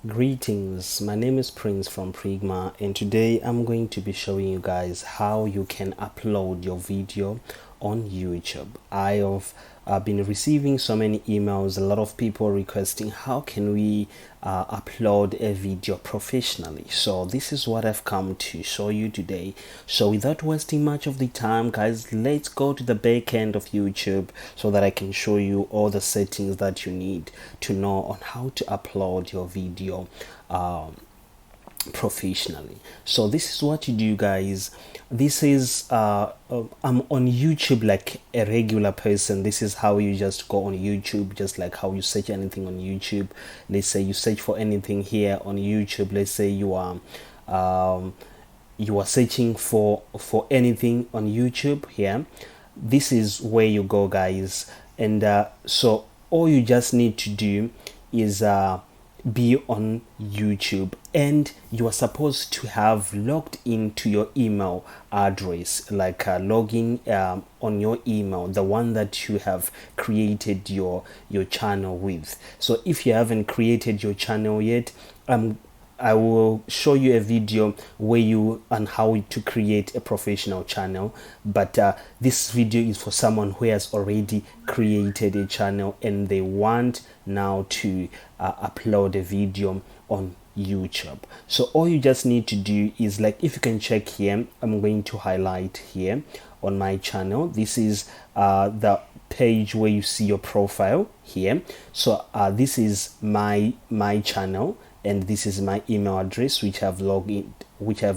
Greetings, my name is Prince from Prigma, and today I'm going to be showing you guys how you can upload your video on YouTube. I have been receiving so many emails, a lot of people requesting how can we upload a video professionally. So this is what I've come to show you today. So without wasting much of the time, guys, let's go to the back end of YouTube so that I can show you all the settings that you need to know on how to upload your video professionally. So this is what you do, guys. This is I'm on YouTube like a regular person. This is how you just go on YouTube, just like how you search anything on YouTube. Let's say you search for anything here on YouTube. Let's say you are searching for anything on YouTube here. This is where you go, guys. And so all you just need to do is be on YouTube, and you are supposed to have logged into your email address, like login on your email, the one that you have created your channel with. So if you haven't created your channel yet, I will show you a video where you on how to create a professional channel, but this video is for someone who has already created a channel and they want now to upload a video on YouTube. So all you just need to do is, like, if you can check here, I'm going to highlight here on my channel. This is the page where you see your profile here. So this is my channel, and this is my email address which I've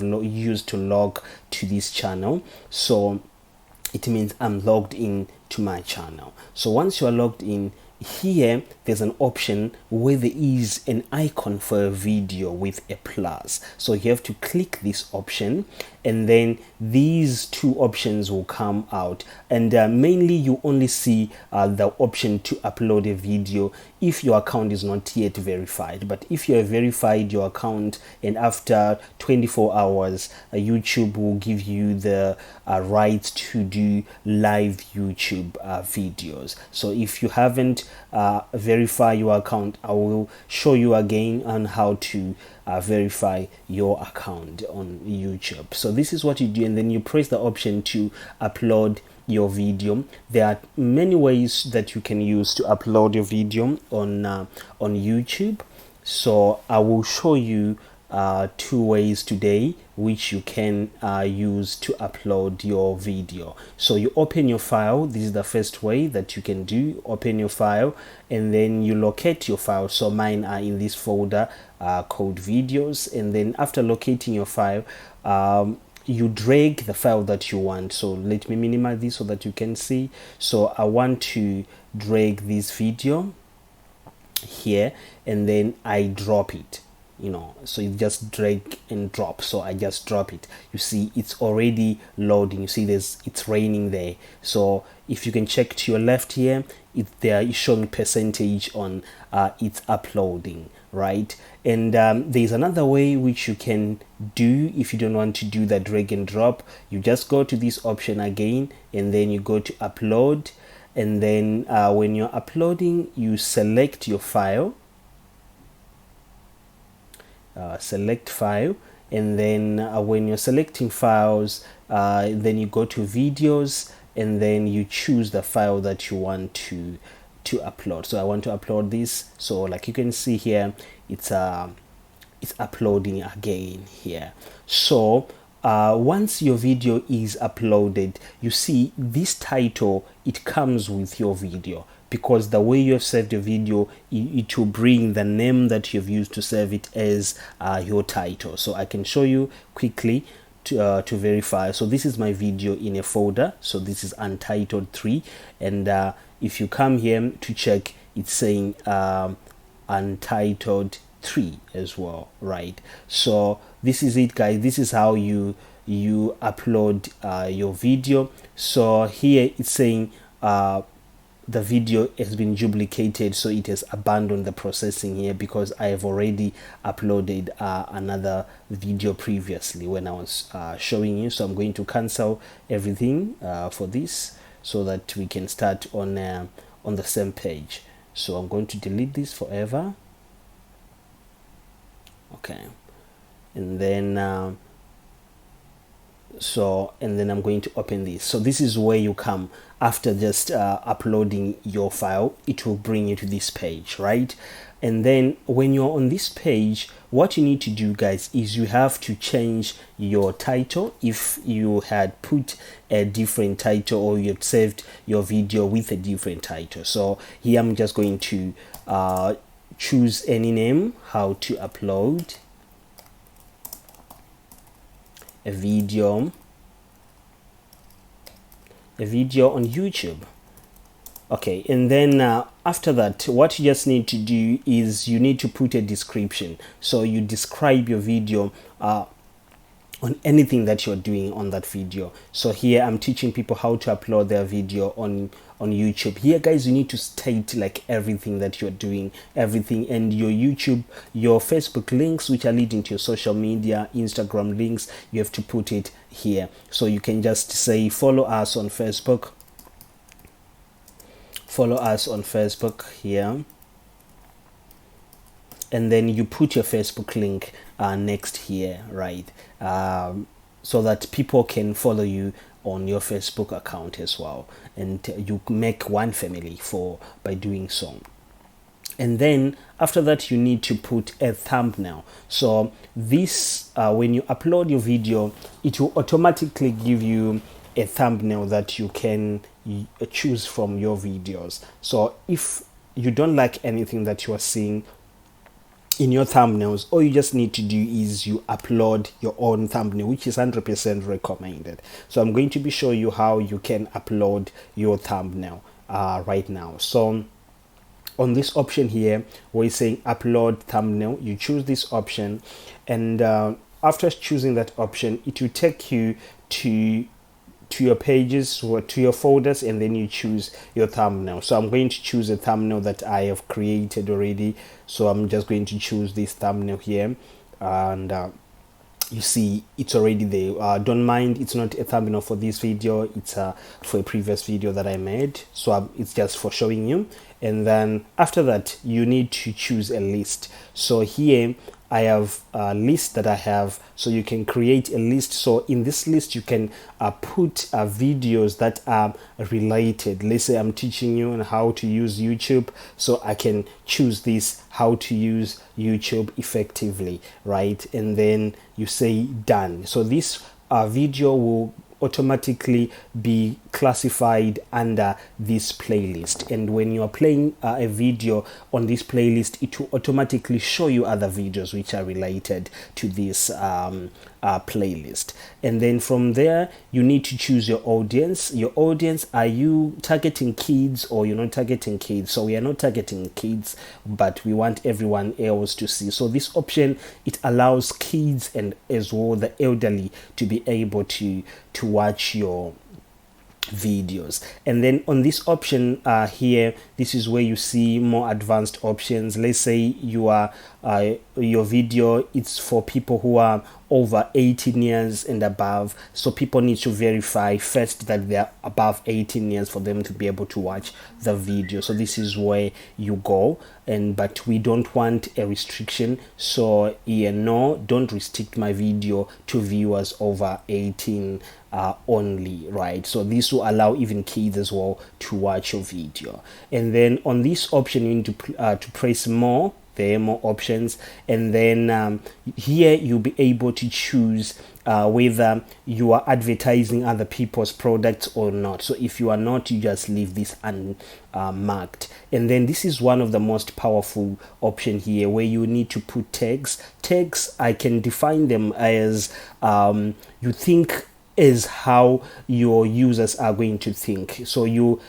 used to log to this channel. So it means I'm logged in to my channel. So once you are logged in, here there's an option where there is an icon for a video with a plus. So you have to click this option, and then these two options will come out, and mainly you only see the option to upload a video if your account is not yet verified. But if you have verified your account, and after 24 hours YouTube will give you the right to do live YouTube videos. So if you haven't verify your account, I will show you again on how to verify your account on YouTube. So this is what you do, and then you press the option to upload your video. There are many ways that you can use to upload your video on YouTube. So I will show you two ways today which you can use to upload your video. So you open your file. This is the first way that you can do. Open your file, and then you locate your file. So mine are in this folder called videos, and then after locating your file, you drag the file that you want. So let me minimize this so that you can see. So I want to drag this video here, and then I drop it, so you just drag and drop. So I just drop it. You see it's already loading. You see it's raining there. So if you can check to your left here, there is showing percentage on it's uploading, right? And there's another way which you can do if you don't want to do the drag and drop. You just go to this option again, and then you go to upload, and then when you're uploading, you select your file. Select file, and then when you're selecting files, then you go to videos, and then you choose the file that you want to upload. So I want to upload this. So like you can see here, it's uploading again here. So once your video is uploaded, you see this title, it comes with your video, because the way you have saved your video, it will bring the name that you've used to save it as your title. So I can show you quickly to verify. So this is my video in a folder. So this is Untitled 3, and if you come here to check, it's saying Untitled 3 as well, right? So this is it, guys. This is how you upload your video. So here it's saying the video has been duplicated, so it has abandoned the processing here, because I have already uploaded another video previously when I was showing you. So I'm going to cancel everything for this, so that we can start on the same page. So I'm going to delete this forever. Okay, and then and then I'm going to open this. So this is where you come after just uploading your file. It will bring you to this page, right? And then when you're on this page, what you need to do, guys, is you have to change your title. If you had put a different title or you had saved your video with a different title. So here I'm just going to choose any name, how to upload a video on YouTube. Okay, and then after that, what you just need to do is you need to put a description. So you describe your video on anything that you're doing on that video. So here I'm teaching people how to upload their video on YouTube. Here, guys, you need to state like everything that you're doing, everything, and your YouTube, your Facebook links, which are leading to your social media, Instagram links, you have to put it here. So you can just say follow us on Facebook, here, and then you put your Facebook link next here, right? So that people can follow you on your Facebook account as well, and you make one family by doing so. And then after that, you need to put a thumbnail. So this when you upload your video, it will automatically give you a thumbnail that you can choose from your videos. So if you don't like anything that you are seeing in your thumbnails, all you just need to do is you upload your own thumbnail, which is 100% recommended. So I'm going to be showing you how you can upload your thumbnail right now. So on this option here, where it's saying upload thumbnail, you choose this option, and after choosing that option, it will take you to your pages or to your folders, and then you choose your thumbnail. So I'm going to choose a thumbnail that I have created already. So I'm just going to choose this thumbnail here, and you see it's already there. Don't mind, it's not a thumbnail for this video, it's for a previous video that I made. So it's just for showing you. And then after that, you need to choose a list. So here I have a list that I have, so you can create a list. So in this list, you can put videos that are related. Let's say I'm teaching you on how to use YouTube, so I can choose this, how to use YouTube effectively, right? And then you say done. So this video will automatically be classified under this playlist, and when you are playing a video on this playlist, it will automatically show you other videos which are related to this playlist. And then from there, you need to choose your audience. Are you targeting kids or you're not targeting kids? So we are not targeting kids, but we want everyone else to see. So this option, it allows kids and as well the elderly to be able to watch your videos. And then on this option here, this is where you see more advanced options. Let's say you are your video, it's for people who are over 18 years and above, so people need to verify first that they're above 18 years for them to be able to watch the video. So this is where you go, but we don't want a restriction. So yeah, no, don't restrict my video to viewers over 18 only, right? So this will allow even kids as well to watch your video. And then on this option, you need to press more. There are more options, and then here you'll be able to choose whether you are advertising other people's products or not. So if you are not, you just leave this unmarked. And then this is one of the most powerful option here, where you need to put tags. Tags, I can define them as you think is how your users are going to think. So you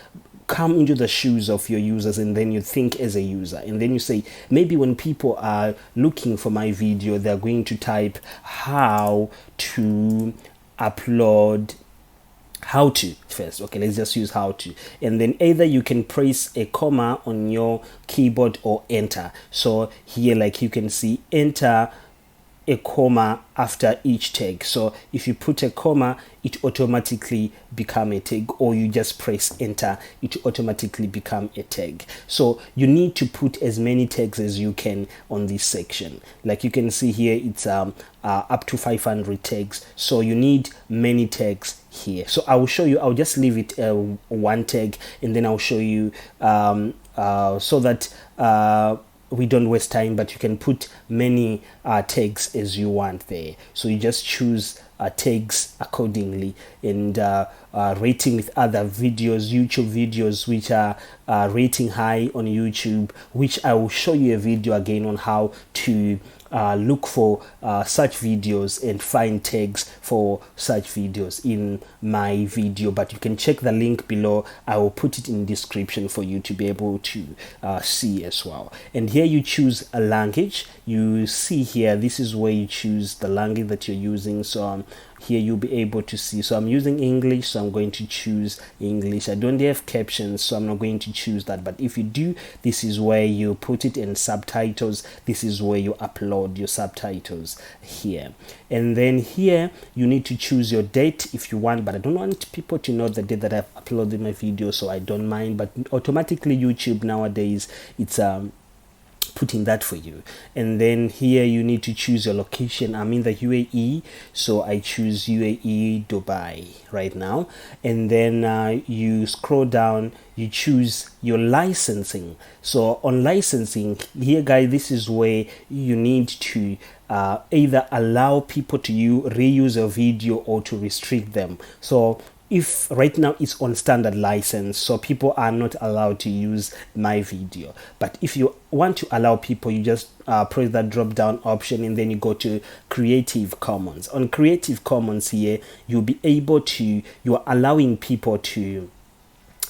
come into the shoes of your users, and then you think as a user, and then you say, maybe when people are looking for my video, they're going to type how to upload, how to first. Okay, let's just use how to, and then either you can press a comma on your keyboard or enter. So here, like you can see, enter a comma after each tag. So if you put a comma, it automatically become a tag, or you just press enter, it automatically become a tag. So you need to put as many tags as you can on this section. Like you can see here, it's up to 500 tags, so you need many tags here. So I will show you, I'll just leave it one tag, and then I'll show you so that we don't waste time, but you can put many tags as you want there. So you just choose tags accordingly, and rating with other videos, YouTube videos which are rating high on YouTube, which I will show you a video again on how to look for such videos and find tags for such videos in my video. But you can check the link below. I will put it in the description for you to be able to see as well. And here you choose a language. You see here, this is where you choose the language that you're using. So here you'll be able to see, so I'm using English, so I'm going to choose English. I don't have captions, so I'm not going to choose that. But if you do, this is where you put it in subtitles. This is where you upload your subtitles here. And then here you need to choose your date if you want, but I don't want people to know the date that I've uploaded my video, so I don't mind. But automatically YouTube nowadays, it's putting that for you. And then here you need to choose your location. I'm in the UAE, so I choose UAE Dubai right now. And then you scroll down, you choose your licensing. So on licensing here, guys, this is where you need to either allow people to reuse a video or to restrict them. So if right now it's on standard license, so people are not allowed to use my video. But if you want to allow people, you just press that drop down option, and then you go to Creative Commons. On Creative Commons here, you'll be able to, you're allowing people to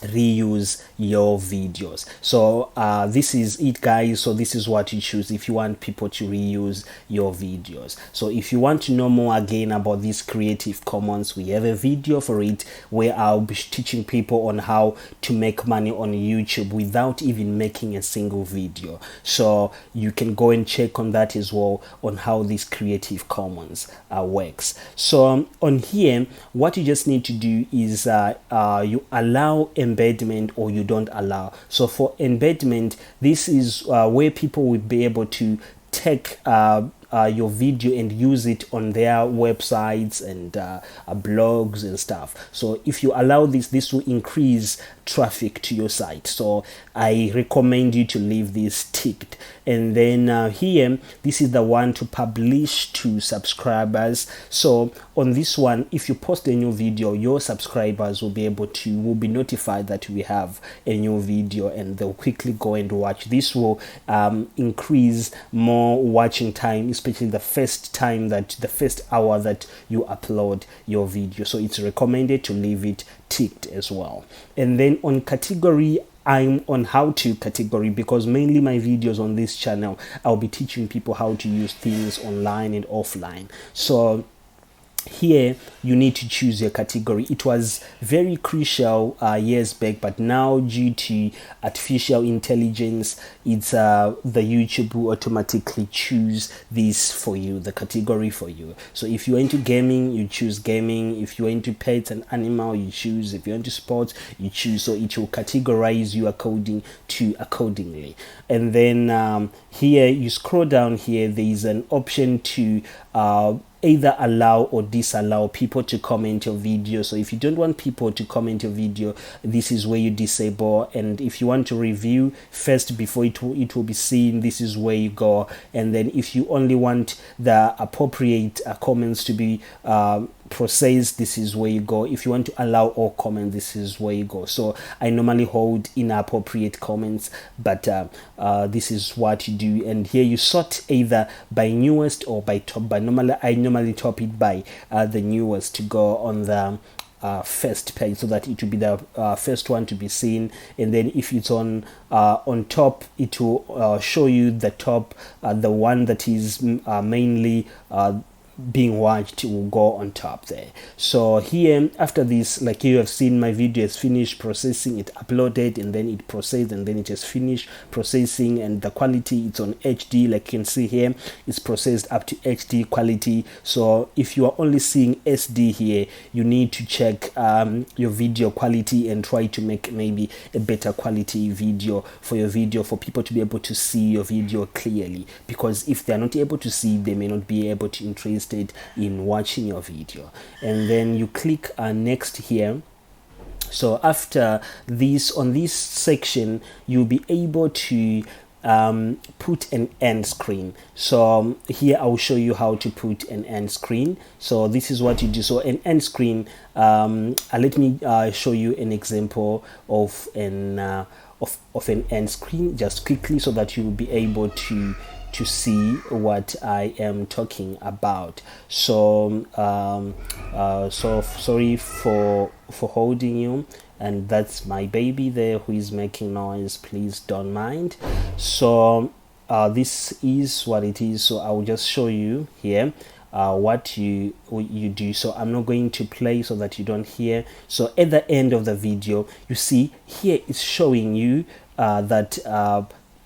reuse your videos. So this is it, guys. So this is what you choose if you want people to reuse your videos. So if you want to know more again about this Creative Commons, we have a video for it where I'll be teaching people on how to make money on YouTube without even making a single video. So you can go and check on that as well, on how this Creative Commons works. So on here, what you just need to do is you allow embedment or you don't allow. So for embedment, this is where people will be able to take your video and use it on their websites and blogs and stuff. So if you allow this, this will increase traffic to your site. So I recommend you to leave this ticked. And then here, this is the one to publish to subscribers. So on this one, if you post a new video, your subscribers will be notified that we have a new video, and they'll quickly go and watch. This will increase more watching time, especially the first hour that you upload your video. So it's recommended to leave it ticked as well. And then on category, I'm on how to category, because mainly my videos on this channel, I'll be teaching people how to use things online and offline. So here you need to choose your category. It was very crucial years back, but now due to artificial intelligence, it's the YouTube will automatically choose this for you, the category for you. So if you're into gaming, you choose gaming. If you're into pets and animal, you choose. If you're into sports, you choose. So it will categorize you accordingly. And then here you scroll down here, there is an option to either allow or disallow people to comment your video. So if you don't want people to comment your video, this is where you disable. And if you want to review first before it will be seen, this is where you go. And then if you only want the appropriate comments to be processed, this is where you go. If you want to allow all comments, this is where you go. So I normally hold inappropriate comments, but this is what you do. And here you sort either by newest or by top. But I normally top it by the newest to go on the first page, so that it will be the first one to be seen. And then if it's on top, it will show you the top, the one that is mainly being watched will go on top there. So here, after this, like you have seen, my video is finished processing, it uploaded, and then it processed, and then it has finished processing, and the quality, it's on HD. Like you can see here, it's processed up to HD quality. So if you are only seeing SD here, you need to check your video quality and try to make maybe a better quality video for your video, for people to be able to see your video clearly, because if they are not able to see, they may not be able to interested in watching your video. And then you click next here. So after this, on this section, you'll be able to put an end screen. So here I'll show you how to put an end screen. So this is what you do. So an end screen, let me show you an example of an end screen just quickly, so that you will be able to see what I am talking about. So so sorry for holding you, and that's my baby there who is making noise, please don't mind. So this is what it is. So I will just show you here what you do. So I'm not going to play so that you don't hear. So at the end of the video, you see here it's showing you that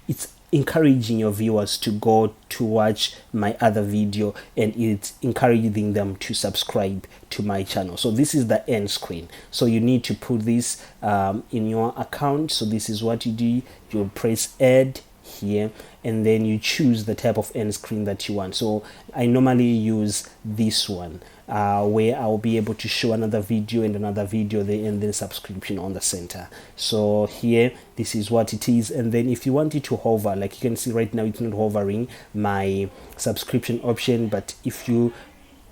it's encouraging your viewers to go to watch my other video, and it's encouraging them to subscribe to my channel. So this is the end screen. So you need to put this in your account. So this is what you do. You press add here, and then you choose the type of end screen that you want. So I normally use this one, where I'll be able to show another video and another video there, and then subscription on the center. So here, this is what it is. And then if you want it to hover, like you can see right now, it's not hovering my subscription option, but if you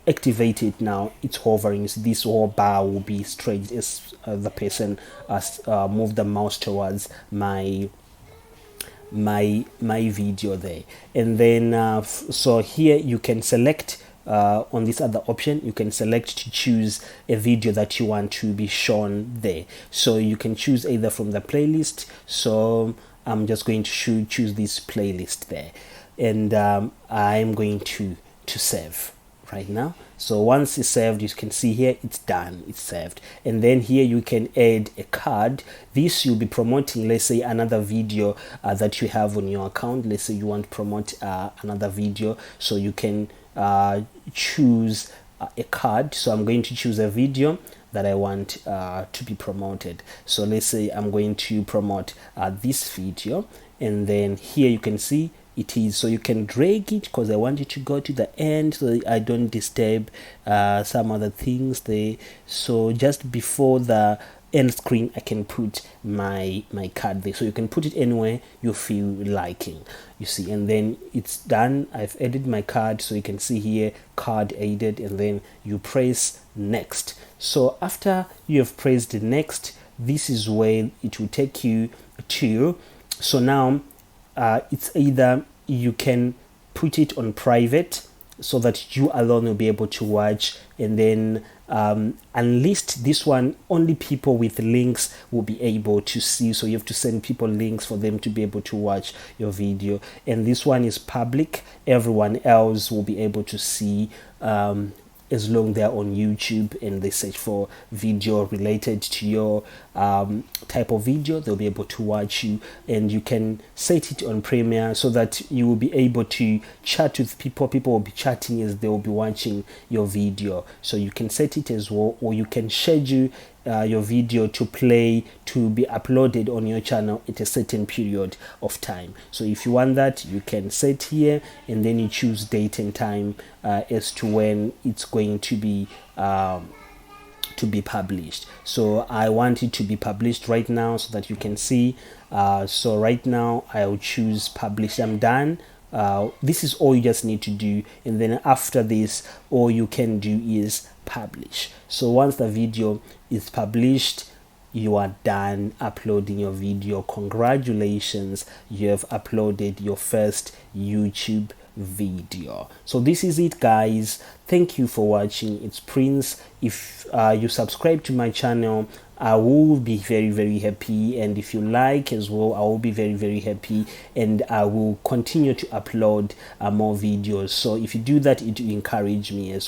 activate it now, it's hovering. So this whole bar will be straight as the person move the mouse towards my video there. And then so here you can select on this other option, you can select to choose a video that you want to be shown there. So you can choose either from the playlist. So I'm just going to choose this playlist there, and I'm going to save right now. So once it's saved, you can see here it's done, it's saved. And then here you can add a card. This you'll be promoting, let's say, another video that you have on your account. Let's say you want to promote another video, so you can choose a card. So I'm going to choose a video that I want to be promoted. So let's say I'm going to promote this video, and then here you can see it is. So you can drag it, because I want it to go to the end so that I don't disturb some other things there. So just before the end screen, I can put my card there. So you can put it anywhere you feel liking, you see. And then it's done. I've added my card, so you can see here card added, and then you press next. So after you have pressed next, this is where it will take you to. So now it's either you can put it on private, so that you alone will be able to watch, and then unlist this one, only people with links will be able to see. So you have to send people links for them to be able to watch your video. And this one is public, everyone else will be able to see as long they're on YouTube and they search for video related to your type of video, they'll be able to watch you. And you can set it on premiere, so that you will be able to chat with people. People will be chatting as they will be watching your video. So you can set it as well, or you can schedule your video to play, to be uploaded on your channel at a certain period of time. So if you want that, you can set here, and then you choose date and time as to when it's going to be published. So I want it to be published right now, so that you can see. So right now I'll choose publish. I'm done. This is all you just need to do, and then after this, all you can do is publish. So once the video is published, you are done uploading your video. Congratulations, you have uploaded your first YouTube video. So this is it, guys. Thank you for watching. It's Prince. If you subscribe to my channel, I will be very, very happy. And if you like as well, I will be very, very happy, and I will continue to upload more videos. So if you do that, it will encourage me as